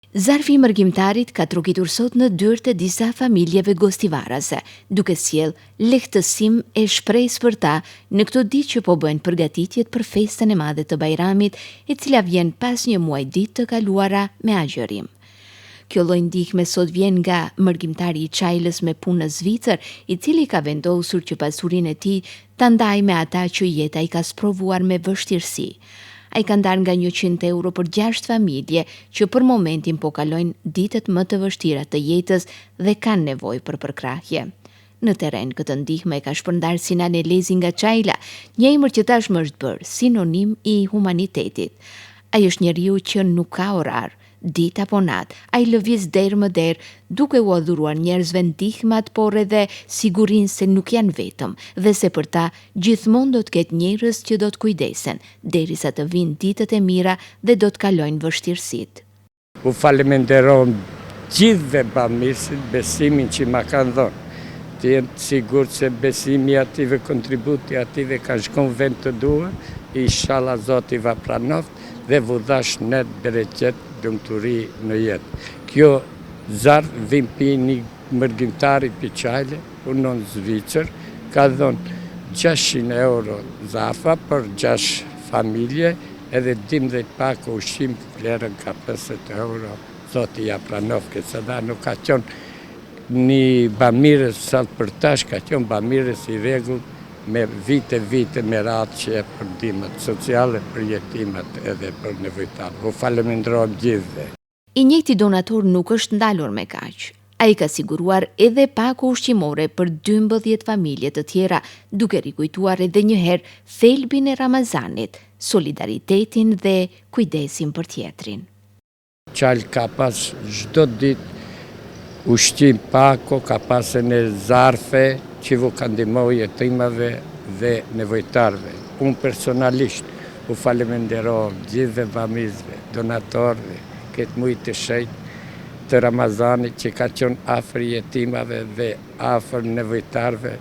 Zarfi i mërgjimtarit ka trukitur sot në dyert e disa familjeve gostivarase, duke sjell lehtësim e shpresë për ta në këto ditë që po bëjnë përgatitjet për festën e madhe të Bajramit, e cila vjen pas një muaj ditë të kaluara me agjërim. Kjo lloj ndihme sot vjen nga mërgjimtari i Çajlës me punë në Zvicër, i cili ka vendosur që pasurinë e tij ta ndajë me ata që jeta i ka sprovuar me vështirësi. Ai ka ndarë nga 100 euro për 6 familje që për momentin po kalojnë ditët më të vështira të jetës dhe kanë nevojë për përkrahje. Në terren këtë ndihmë e ka shpërndarë Sinan Elezi nga Çajla, një emër që tashmë është bërë sinonim i humanitetit. Ai është njeriu që nuk ka orar, ditë apo natë, ai lëviz derë më derë, duke u adhuruar njerëzve ndihmat, por edhe sigurinë se nuk janë vetëm dhe se për ta gjithmonë do të ketë njerëz që do të kujdesen, derisa të vinë ditët e mira dhe do të kalojnë vështirësitë. U falenderoj gjithëve bamirësit besimin që ma kanë dhënë. Të jenë sigur se besimi ative, kontributi ative ka shkon vend të duhur, inshallah Zoti va pranoft dhe vu dhash net bereqet dëmturi në jetë. Kjo zarf vim pi një mërgjimtari për Çajle, punon Zvicër, ka dhënë 600 euro zarfa për 6 familje, edhe 12 pak ushqim vlerën ka 50 euro. Zoti ja pranoft, kësa da nuk ka qenë një bamirës sot për tash, ka qenë bamirës i rregull me vite me radhë që e për ndihmat sociale, për jetimet edhe për nevojtarë. U falenderoj gjithëve. I njëjti donator nuk është ndalur me kaq. Ai ka siguruar edhe pako ushqimore për 12 familje të tjera, duke rikujtuar edhe një herë thelbin e Ramazanit, solidaritetin dhe kujdesin për tjetrin. Çajl ka pas çdo ditë ushqim pako, ka pasën e zarfe që vu ka ndihmoj jetimave dhe nevojtarve. Unë personalisht u falenderoj gjithëve bamirësve, donatorëve, këtë muaj të shenjtë të Ramazanit që ka qenë afër jetimave dhe afër nevojtarve.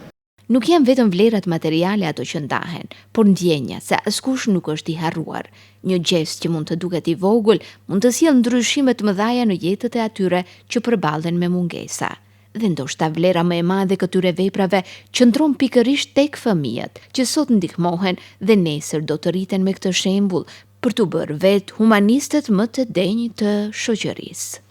Nuk janë vetëm vlerat materiale ato që ndahen, por ndjenja se askush nuk është i harruar. Një gjest që mund të duket i vogël, mund të sjellë ndryshime të mëdha në jetët e atyre që përballen me mungesa. Dhe ndoshta vlera më e madhe këtyre veprave qëndron pikërisht tek fëmijët, që sot ndihmohen dhe nesër do të rriten me këtë shembull për t'u bërë vetë humanistët më të denjë të shoqërisë.